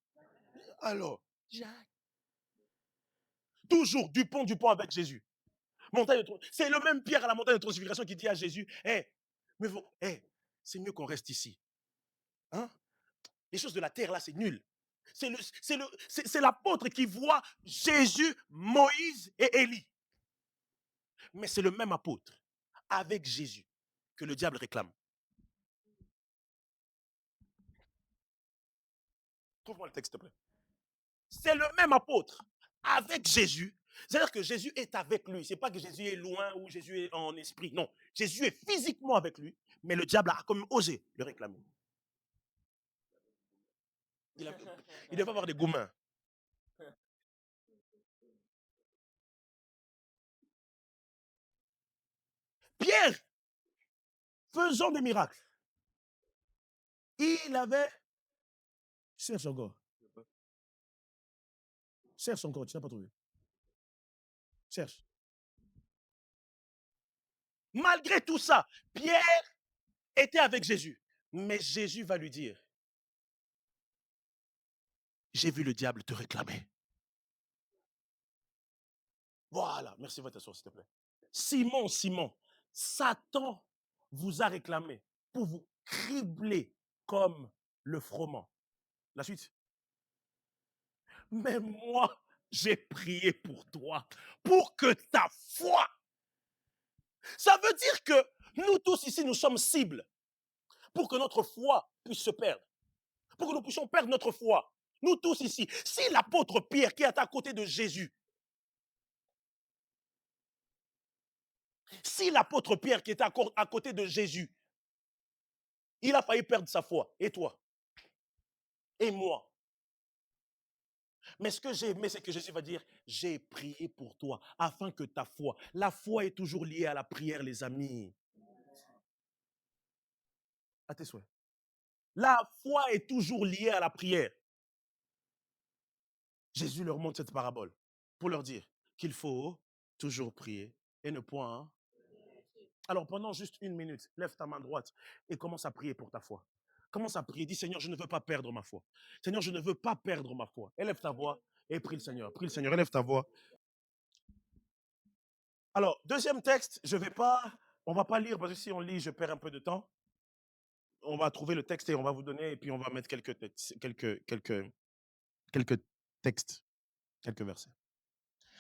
Alors, Jacques. Toujours Dupont avec Jésus. C'est le même Pierre à la montagne de transfiguration qui dit à Jésus, c'est mieux qu'on reste ici. Hein? Les choses de la terre, là, c'est nul. C'est l'apôtre qui voit Jésus, Moïse et Élie. Mais c'est le même apôtre avec Jésus que le diable réclame. Trouve-moi le texte, s'il te plaît. C'est le même apôtre avec Jésus. C'est-à-dire que Jésus est avec lui. Ce n'est pas que Jésus est loin ou Jésus est en esprit. Non, Jésus est physiquement avec lui, mais le diable a comme osé le réclamer. Il devait avoir des gourmands. Pierre, faisant des miracles, il avait... Cherche encore. Cherche encore, tu n'as pas trouvé. Cherche. Malgré tout ça, Pierre était avec Jésus. Mais Jésus va lui dire, j'ai vu le diable te réclamer. Voilà, merci votre attention, s'il te plaît. Simon, Satan vous a réclamé pour vous cribler comme le froment. La suite. Mais moi, j'ai prié pour toi, pour que ta foi. Ça veut dire que nous tous ici, nous sommes cibles pour que notre foi puisse se perdre. Pour que nous puissions perdre notre foi. Nous tous ici. Si l'apôtre Pierre qui est à côté de Jésus, si l'apôtre Pierre qui est à côté de Jésus, il a failli perdre sa foi, et toi? et moi. Mais ce que j'ai aimé, c'est que Jésus va dire, j'ai prié pour toi, afin que ta foi, la foi est toujours liée à la prière, les amis. À tes souhaits. La foi est toujours liée à la prière. Jésus leur montre cette parabole pour leur dire qu'il faut toujours prier et ne point. Hein. Alors pendant juste 1 minute, lève ta main droite et commence à prier pour ta foi. Commence à prier, dis Seigneur, je ne veux pas perdre ma foi. Seigneur, je ne veux pas perdre ma foi. Élève ta voix et prie le Seigneur, élève ta voix. Alors, deuxième texte, on va pas lire parce que si on lit, je perds un peu de temps. On va trouver le texte et on va vous donner et puis on va mettre quelques textes, quelques versets.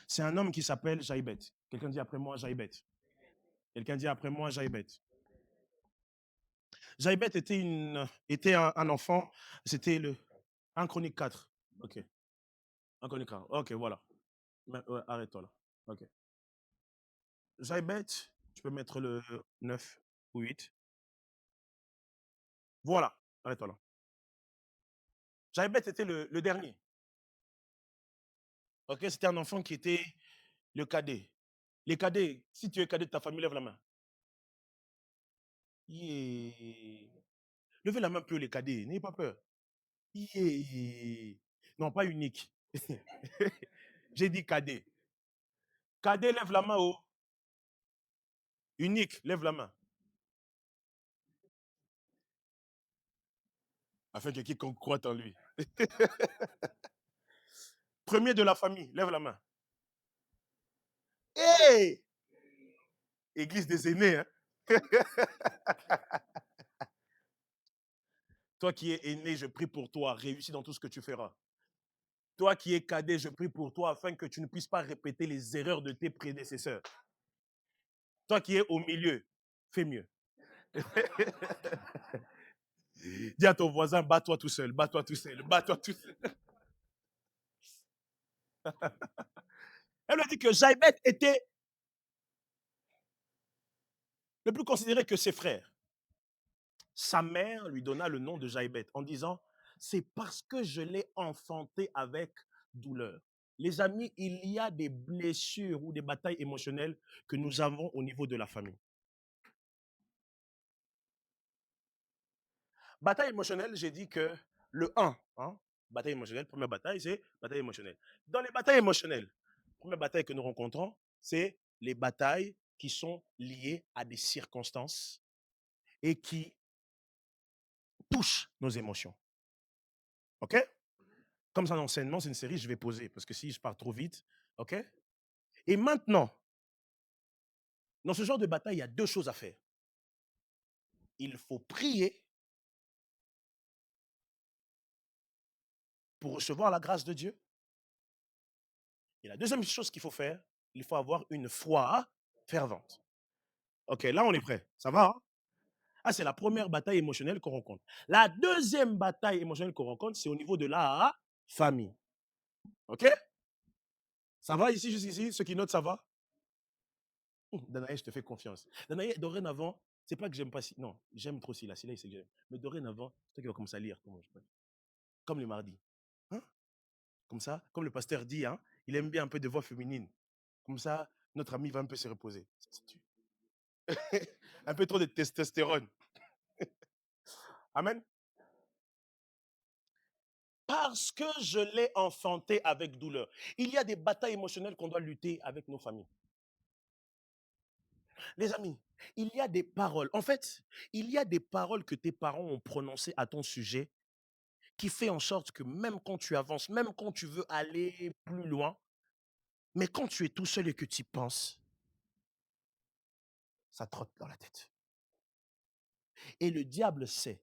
C'est un homme qui s'appelle Jaïbet. Quelqu'un dit après moi Jaïbet. Quelqu'un dit après moi Jaïbet. Jaïbet était un enfant, c'était le 1 Chronique 4. Ok. 1 Chronique 4. Ok, voilà. Ouais, arrête-toi là. Ok. Jaïbet, tu peux mettre le 9 ou 8. Voilà. Arrête-toi là. Jaïbet était le dernier. Ok, c'était un enfant qui était le cadet. Les cadets, si tu es cadet de ta famille, lève la main. Yeah. Levez la main peu les cadets, n'ayez pas peur. Yeah. Non, pas unique. J'ai dit cadet. Cadet, lève la main haut. Unique, lève la main. Afin que quiconque croit en lui. Premier de la famille, lève la main. Hey! Église des aînés, hein? Toi qui es aîné, je prie pour toi, réussis dans tout ce que tu feras. Toi qui es cadet, je prie pour toi afin que tu ne puisses pas répéter les erreurs de tes prédécesseurs. Toi qui es au milieu, fais mieux. Dis à ton voisin, bats-toi tout seul, bats-toi tout seul, bats-toi tout seul. Elle lui dit que Jaïbet était le plus considéré que ses frères. Sa mère lui donna le nom de Jaïbet en disant, c'est parce que je l'ai enfanté avec douleur. Les amis, il y a des blessures ou des batailles émotionnelles que nous avons au niveau de la famille. Bataille émotionnelle, j'ai dit que le 1, hein, bataille émotionnelle, première bataille, c'est bataille émotionnelle. Dans les batailles émotionnelles, première bataille que nous rencontrons, c'est les batailles qui sont liées à des circonstances et qui touchent nos émotions. OK? Comme c'est un enseignement, c'est une série, je vais poser parce que si je pars trop vite, OK? Et maintenant, dans ce genre de bataille, il y a 2 choses à faire. Il faut prier pour recevoir la grâce de Dieu. Et la deuxième chose qu'il faut faire, il faut avoir une foi fervente. OK, là, on est prêt. Ça va, hein? Ah, c'est la première bataille émotionnelle qu'on rencontre. La deuxième bataille émotionnelle qu'on rencontre, c'est au niveau de la famille. OK? Ça va ici, jusqu'ici? Ceux qui notent, ça va? Danaï, je te fais confiance. Danaï, dorénavant, c'est pas que j'aime pas si. Non, j'aime trop Silla. Silla, il sait que j'aime. Mais dorénavant, c'est toi qui vas commencer à lire. Comme le mardi. Hein? Comme ça, comme le pasteur dit, hein, il aime bien un peu de voix féminine. Comme ça, notre ami va un peu se reposer. Un peu trop de testostérone. Amen. Parce que je l'ai enfanté avec douleur. Il y a des batailles émotionnelles qu'on doit lutter avec nos familles. Les amis, il y a des paroles. En fait, il y a des paroles que tes parents ont prononcées à ton sujet qui fait en sorte que même quand tu avances, même quand tu veux aller plus loin, mais quand tu es tout seul et que tu y penses, ça trotte dans la tête. Et le diable sait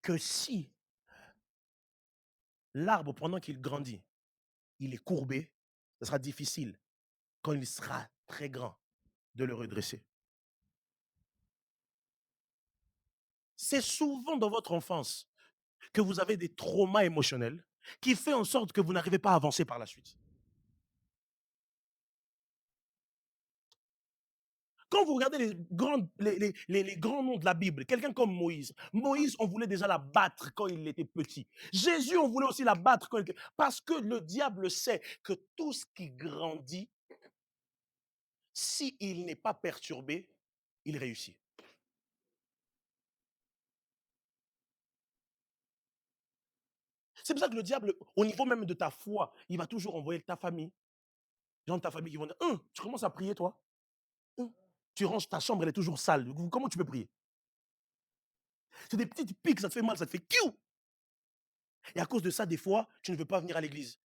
que si l'arbre, pendant qu'il grandit, il est courbé, ce sera difficile, quand il sera très grand, de le redresser. C'est souvent dans votre enfance que vous avez des traumas émotionnels qui fait en sorte que vous n'arrivez pas à avancer par la suite. Quand vous regardez les grands noms de la Bible, quelqu'un comme Moïse, Moïse, on voulait déjà la battre quand il était petit. Jésus, on voulait aussi la battre quand il était... Parce que le diable sait que tout ce qui grandit, s'il n'est pas perturbé, il réussit. C'est pour ça que le diable, au niveau même de ta foi, il va toujours envoyer ta famille. Les gens de ta famille qui vont dire, tu commences à prier, toi. Tu ranges ta chambre, elle est toujours sale. Comment tu peux prier? C'est des petites piques, ça te fait mal, ça te fait kiou. Et à cause de ça, des fois, tu ne veux pas venir à l'église.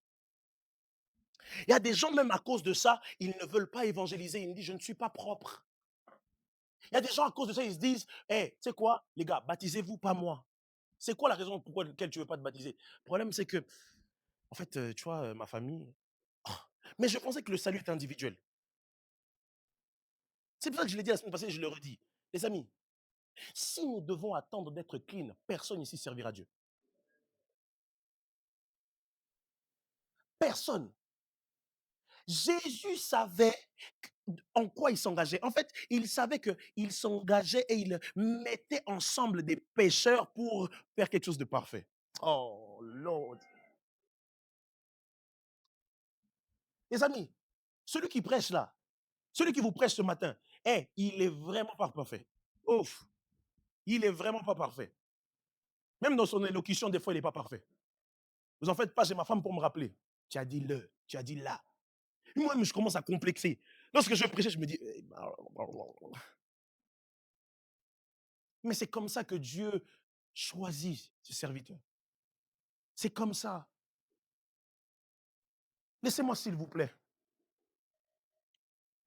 Il y a des gens, même à cause de ça, ils ne veulent pas évangéliser. Ils me disent, je ne suis pas propre. Il y a des gens, à cause de ça, ils se disent, tu sais quoi, les gars, baptisez-vous, pas moi. C'est quoi la raison pour laquelle tu ne veux pas te baptiser? Le problème, c'est que, en fait, tu vois, ma famille. Oh, mais je pensais que le salut était individuel. C'est pour ça que je l'ai dit la semaine passée et je le redis. Les amis, si nous devons attendre d'être clean, personne ici servira Dieu. Personne. Jésus savait en quoi il s'engageait. En fait, il savait qu'il s'engageait et il mettait ensemble des pécheurs pour faire quelque chose de parfait. Oh, Lord. Les amis, celui qui prêche là, celui qui vous prêche ce matin, il est vraiment pas parfait. Ouf, il est vraiment pas parfait. Même dans son élocution, des fois, il n'est pas parfait. Vous en faites pas, j'ai ma femme pour me rappeler. Tu as dit le, tu as dit là. Moi-même, je commence à complexer. Lorsque je prêchais, je me dis, mais c'est comme ça que Dieu choisit ses serviteurs. C'est comme ça. Laissez-moi, s'il vous plaît,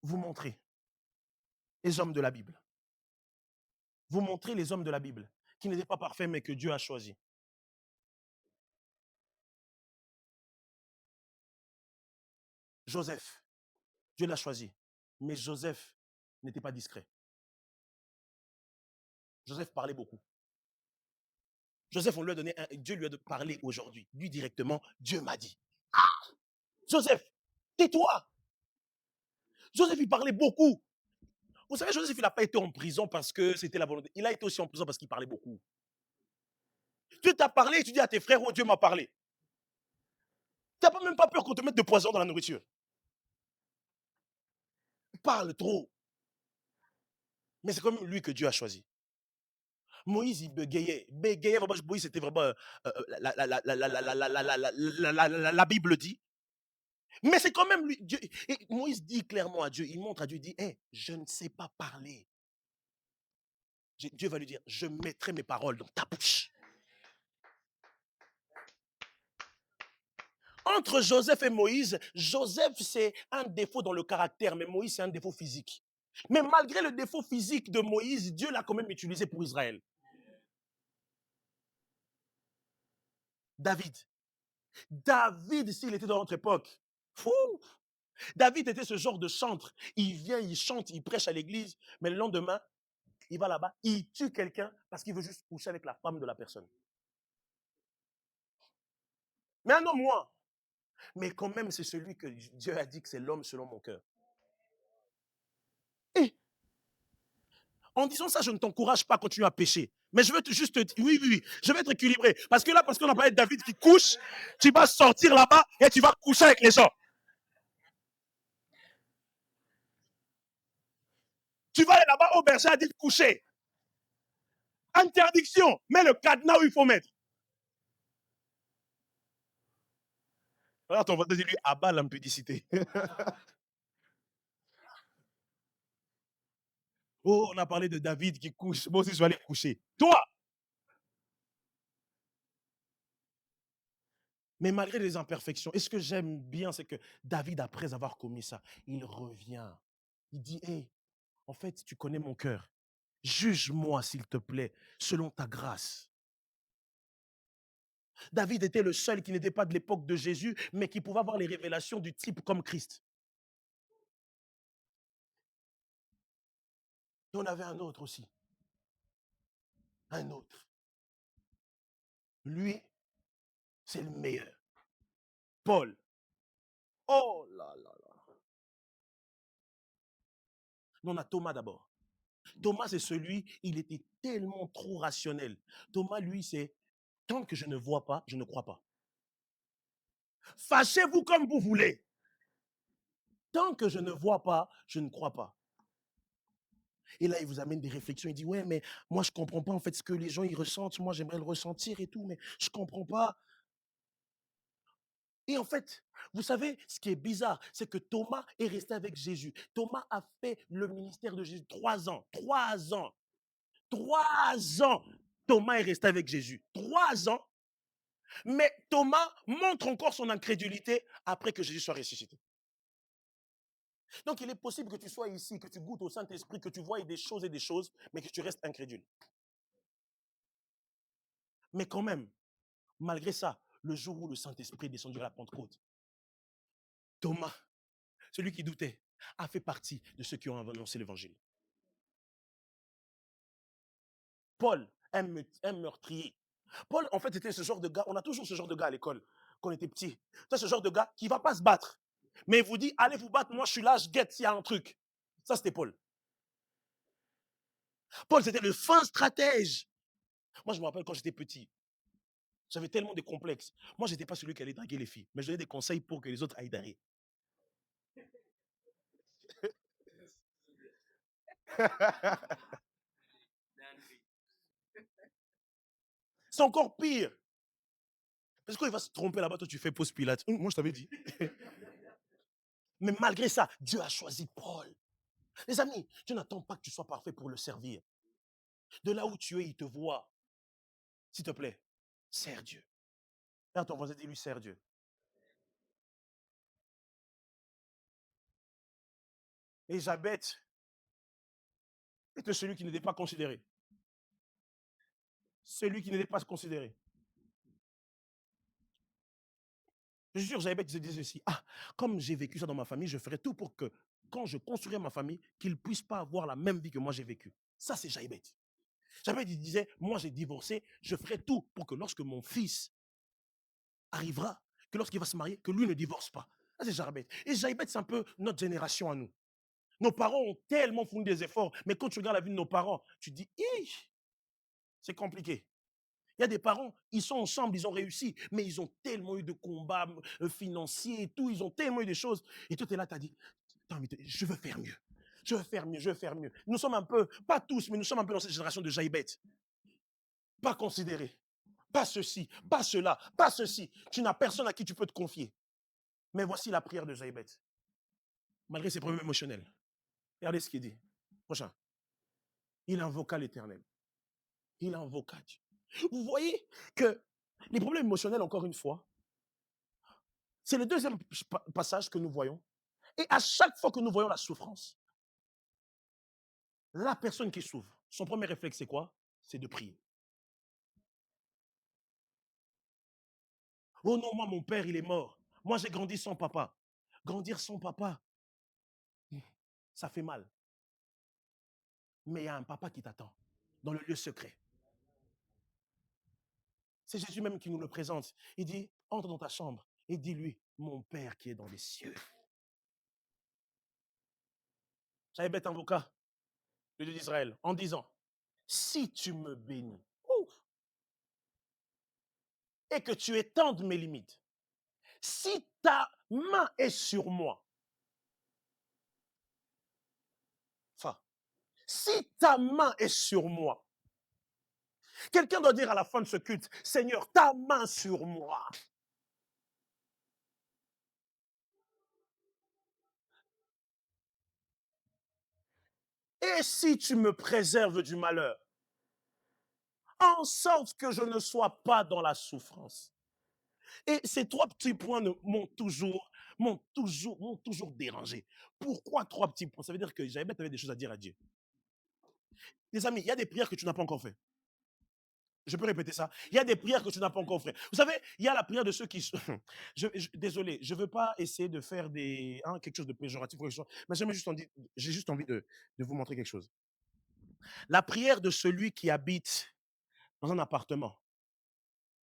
vous montrer les hommes de la Bible. Vous montrer les hommes de la Bible qui n'étaient pas parfaits, mais que Dieu a choisis. Joseph, Dieu l'a choisi. Mais Joseph n'était pas discret. Joseph parlait beaucoup. Joseph, on lui a donné Dieu lui a parlé aujourd'hui. Lui directement, Dieu m'a dit. Joseph, tais-toi. Joseph, il parlait beaucoup. Vous savez, Joseph, il n'a pas été en prison parce que c'était la volonté. Il a été aussi en prison parce qu'il parlait beaucoup. Dieu t'a parlé et tu dis à tes frères, oh Dieu m'a parlé. Tu n'as même pas peur qu'on te mette de poison dans la nourriture. Il parle trop. Mais c'est quand même lui que Dieu a choisi. Moïse, il bégayait. Bégayait, vraiment, Moïse, c'était vraiment... la Bible dit. Mais c'est quand même lui. Dieu, et Moïse dit clairement à Dieu, il montre à Dieu, il dit, je ne sais pas parler. Dieu va lui dire, je mettrai mes paroles dans ta bouche. Entre Joseph et Moïse, Joseph, c'est un défaut dans le caractère, mais Moïse, c'est un défaut physique. Mais malgré le défaut physique de Moïse, Dieu l'a quand même utilisé pour Israël. David. David, s'il était dans notre époque, fou. David était ce genre de chantre. Il vient, il chante, il prêche à l'église, mais le lendemain, il va là-bas, il tue quelqu'un parce qu'il veut juste coucher avec la femme de la personne. Mais un homme, moi. Mais quand même, c'est celui que Dieu a dit que c'est l'homme selon mon cœur. Et en disant ça, je ne t'encourage pas à continuer à pécher. Mais je veux juste te dire, oui, je vais être équilibré. Parce que là, parce qu'on a parlé de David qui couche, tu vas sortir là-bas et tu vas coucher avec les gens. Tu vas aller là-bas au berger à dire coucher. Interdiction. Mets le cadenas où il faut mettre. Alors, ton voisin dit lui, abat l'impudicité. Oh, on a parlé de David qui couche. Moi aussi, je vais aller coucher. Toi! Mais malgré les imperfections, et ce que j'aime bien, c'est que David, après avoir commis ça, il revient. Il dit, en fait, tu connais mon cœur. Juge-moi, s'il te plaît, selon ta grâce. David était le seul qui n'était pas de l'époque de Jésus, mais qui pouvait avoir les révélations du type comme Christ. Et on avait un autre aussi. Un autre. Lui, c'est le meilleur. Paul. Oh là là là. Non, on a Thomas d'abord. Thomas, c'est celui, il était tellement trop rationnel. Thomas, lui, c'est tant que je ne vois pas, je ne crois pas. Fâchez-vous comme vous voulez. Tant que je ne vois pas, je ne crois pas. Et là, il vous amène des réflexions. Il dit, ouais, mais moi, je ne comprends pas en fait ce que les gens ils ressentent. Moi, j'aimerais le ressentir et tout, mais je ne comprends pas. Et en fait, vous savez, ce qui est bizarre, c'est que Thomas est resté avec Jésus. Thomas a fait le ministère de Jésus 3 ans. 3 ans. 3 ans. Thomas est resté avec Jésus. 3 ans. Mais Thomas montre encore son incrédulité après que Jésus soit ressuscité. Donc, il est possible que tu sois ici, que tu goûtes au Saint-Esprit, que tu vois des choses, mais que tu restes incrédule. Mais quand même, malgré ça, le jour où le Saint-Esprit est descendu à la Pentecôte, Thomas, celui qui doutait, a fait partie de ceux qui ont annoncé l'évangile. Paul, un meurtrier. Paul, en fait, était ce genre de gars, on a toujours ce genre de gars à l'école, quand on était petit. C'est ce genre de gars qui ne va pas se battre. Mais il vous dit, allez vous battre, moi je suis là, je guette s'il y a un truc. Ça, c'était Paul. Paul, c'était le fin stratège. Moi, je me rappelle quand j'étais petit, j'avais tellement de complexes. Moi, je n'étais pas celui qui allait draguer les filles, mais je donnais des conseils pour que les autres aillent draguer. C'est encore pire. Parce qu'il va se tromper là-bas, toi tu fais pause Pilate. Moi, je t'avais dit. Mais malgré ça, Dieu a choisi Paul. Les amis, Dieu n'attend pas que tu sois parfait pour le servir. De là où tu es, il te voit. S'il te plaît, sers Dieu. Là, ton voisin dit lui, sers Dieu. Et Jabet était celui qui n'était pas considéré. Celui qui n'était pas considéré. Je suis sûr, Jabet se disait ceci. Ah, comme j'ai vécu ça dans ma famille, je ferai tout pour que, quand je construirai ma famille, qu'ils ne puissent pas avoir la même vie que moi j'ai vécu. Ça, c'est Jabet. Jabet, il disait, moi j'ai divorcé, je ferai tout pour que lorsque mon fils arrivera, que lorsqu'il va se marier, que lui ne divorce pas. Ça, c'est Jabet. Et Jabet, c'est un peu notre génération à nous. Nos parents ont tellement fourni des efforts, mais quand tu regardes la vie de nos parents, tu te dis, c'est compliqué. Il y a des parents, ils sont ensemble, ils ont réussi, mais ils ont tellement eu de combats financiers et tout, ils ont tellement eu de choses. Et toi, tu es là, tu as dit, je veux faire mieux. Je veux faire mieux, je veux faire mieux. Nous sommes un peu, pas tous, mais nous sommes un peu dans cette génération de Jaïbet. Pas considérés. Pas ceci, pas cela, pas ceci. Tu n'as personne à qui tu peux te confier. Mais voici la prière de Jaïbet. Malgré ses problèmes émotionnels. Regardez ce qu'il dit. Prochain. Il invoqua l'Éternel. Il invoqua Dieu. Vous voyez que les problèmes émotionnels, encore une fois, c'est le deuxième passage que nous voyons. Et à chaque fois que nous voyons la souffrance, la personne qui souffre, son premier réflexe, c'est quoi? C'est de prier. Oh non, moi, mon père, il est mort. Moi, j'ai grandi sans papa. Grandir sans papa, ça fait mal. Mais il y a un papa qui t'attend dans le lieu secret. C'est Jésus même qui nous le présente. Il dit, entre dans ta chambre et dis-lui, mon Père qui est dans les cieux. J'avais bête avocat, le Dieu d'Israël, en disant, si tu me bénis et que tu étendes mes limites, si ta main est sur moi, enfin, si ta main est sur moi, quelqu'un doit dire à la fin de ce culte, Seigneur, ta main sur moi. Et si tu me préserves du malheur, en sorte que je ne sois pas dans la souffrance. Et ces trois petits points m'ont toujours dérangé. Pourquoi trois petits points? Ça veut dire que j'avais des choses à dire à Dieu. Les amis, il y a des prières que tu n'as pas encore fait. Je peux répéter ça. Il y a des prières que tu n'as pas encore fait. Vous savez, il y a la prière de ceux qui... désolé, je ne veux pas essayer de faire quelque chose de péjoratif, mais j'ai juste envie de vous montrer quelque chose. La prière de celui qui habite dans un appartement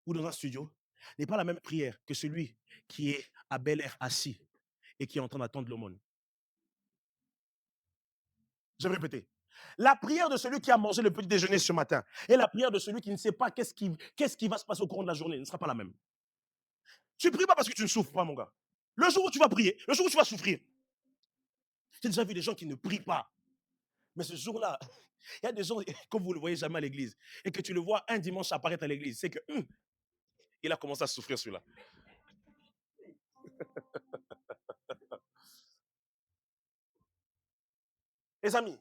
ou dans un studio n'est pas la même prière que celui qui est à Bel Air assis et qui est en train d'attendre l'aumône. Je vais répéter. La prière de celui qui a mangé le petit déjeuner ce matin et la prière de celui qui ne sait pas qu'est-ce qui va se passer au cours de la journée ne sera pas la même. Tu ne pries pas parce que tu ne souffres pas, mon gars. Le jour où tu vas prier, le jour où tu vas souffrir. J'ai déjà vu des gens qui ne prient pas. Mais ce jour-là, il y a des gens, comme vous ne le voyez jamais à l'église, et que tu le vois un dimanche apparaître à l'église, c'est que il a commencé à souffrir celui-là. Les amis,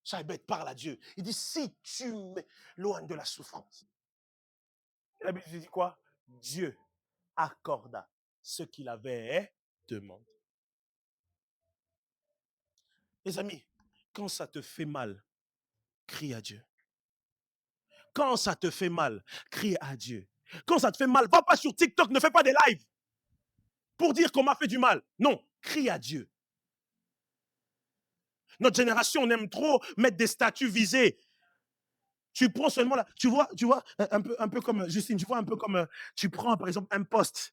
Chaïbet parle à Dieu. Il dit, si tu m'éloignes de la souffrance. Et la Bible dit quoi? Dieu accorda ce qu'il avait demandé. Les amis, quand ça te fait mal, crie à Dieu. Quand ça te fait mal, crie à Dieu. Quand ça te fait mal, va pas sur TikTok, ne fais pas des lives pour dire qu'on m'a fait du mal. Non, crie à Dieu. Notre génération, on aime trop mettre des statuts visés. Tu prends seulement là, tu vois, un peu comme Justine, tu vois un peu comme tu prends par exemple un post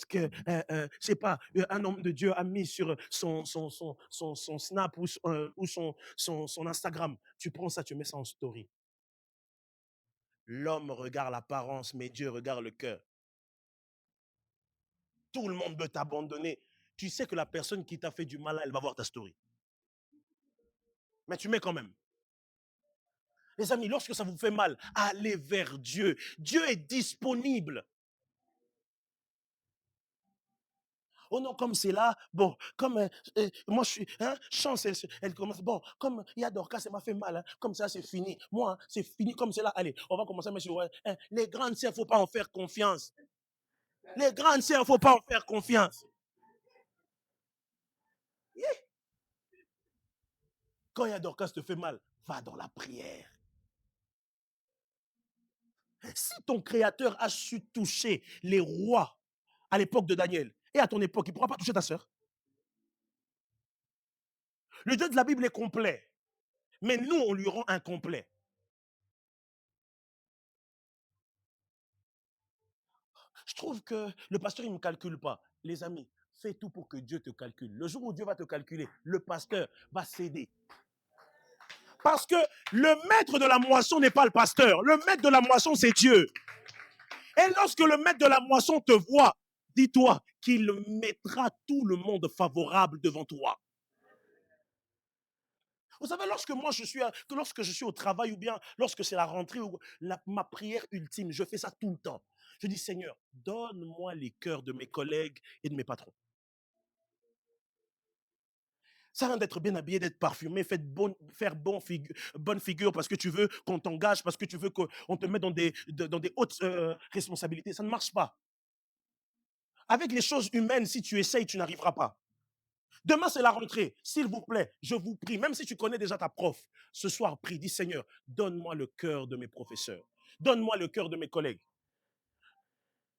que, je sais pas, un homme de Dieu a mis sur son Snap ou son Instagram. Tu prends ça, tu mets ça en story. L'homme regarde l'apparence, mais Dieu regarde le cœur. Tout le monde veut t'abandonner. Tu sais que la personne qui t'a fait du mal, elle va voir ta story. Mais tu mets quand même. Les amis, lorsque ça vous fait mal, allez vers Dieu. Dieu est disponible. Oh non, comme c'est là, bon, comme moi je suis, chance, elle commence, bon, comme il y a Dorcas, ça m'a fait mal, comme ça c'est fini. Moi, c'est fini comme c'est là. Allez, on va commencer à mettre sur, les grandes sœurs, il ne faut pas en faire confiance. Les grandes sœurs, il ne faut pas en faire confiance. Yeah. Quand il y a Dorcas te fait mal, va dans la prière. Si ton créateur a su toucher les rois à l'époque de Daniel et à ton époque, il ne pourra pas toucher ta sœur. Le Dieu de la Bible est complet, mais nous, on lui rend incomplet. Je trouve que le pasteur, il ne me calcule pas. Les amis, fais tout pour que Dieu te calcule. Le jour où Dieu va te calculer, le pasteur va céder. Parce que le maître de la moisson n'est pas le pasteur. Le maître de la moisson, c'est Dieu. Et lorsque le maître de la moisson te voit, dis-toi qu'il mettra tout le monde favorable devant toi. Vous savez, lorsque je suis au travail ou bien lorsque c'est la rentrée, ou ma prière ultime, je fais ça tout le temps. Je dis, Seigneur, donne-moi les cœurs de mes collègues et de mes patrons. Ça vient d'être bien habillé, d'être parfumé, faire bonne figure parce que tu veux qu'on t'engage, parce que tu veux qu'on te mette dans des hautes responsabilités. Ça ne marche pas. Avec les choses humaines, si tu essayes, tu n'arriveras pas. Demain, c'est la rentrée. S'il vous plaît, je vous prie, même si tu connais déjà ta prof, ce soir, prie, dis Seigneur, donne-moi le cœur de mes professeurs. Donne-moi le cœur de mes collègues.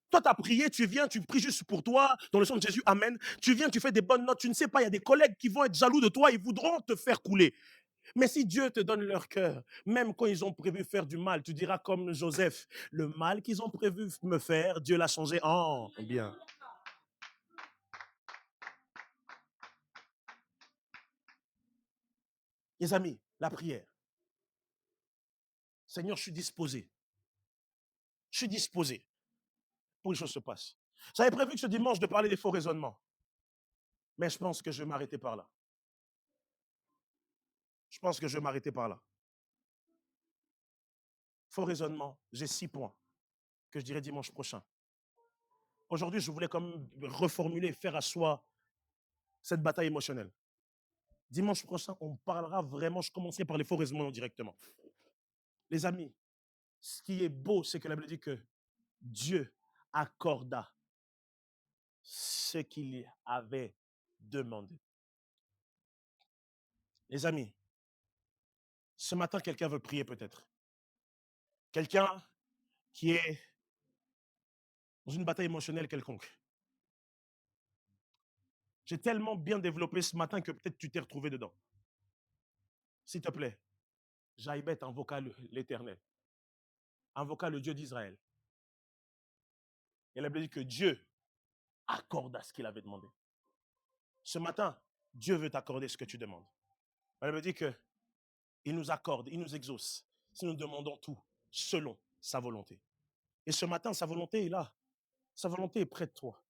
Toi, tu as prié, tu viens, tu pries juste pour toi, dans le sang de Jésus, Amen. Tu viens, tu fais des bonnes notes, tu ne sais pas, il y a des collègues qui vont être jaloux de toi, ils voudront te faire couler. Mais si Dieu te donne leur cœur, même quand ils ont prévu faire du mal, tu diras comme Joseph, le mal qu'ils ont prévu me faire, Dieu l'a changé en bien. Les amis, la prière. Seigneur, je suis disposé. Je suis disposé pour que les choses se passent. J'avais prévu que ce dimanche de parler des faux raisonnements. Mais je pense que je vais m'arrêter par là. Je pense que je vais m'arrêter par là. Faux raisonnements, j'ai 6 points que je dirai dimanche prochain. Aujourd'hui, je voulais quand même reformuler, faire asseoir cette bataille émotionnelle. Dimanche prochain, on parlera vraiment, je commencerai par les faux raisonnements directement. Les amis, ce qui est beau, c'est que la Bible dit que Dieu accorda ce qu'il avait demandé. Les amis, ce matin, quelqu'un veut prier peut-être. Quelqu'un qui est dans une bataille émotionnelle quelconque. J'ai tellement bien développé ce matin que peut-être tu t'es retrouvé dedans. S'il te plaît, Jaïbet invoqua l'Éternel, invoqua le Dieu d'Israël. Et la Bible dit que Dieu accorda ce qu'il avait demandé. Ce matin, Dieu veut t'accorder ce que tu demandes. Elle me dit que il nous accorde, il nous exauce si nous demandons tout selon sa volonté. Et ce matin, sa volonté est là. Sa volonté est près de toi.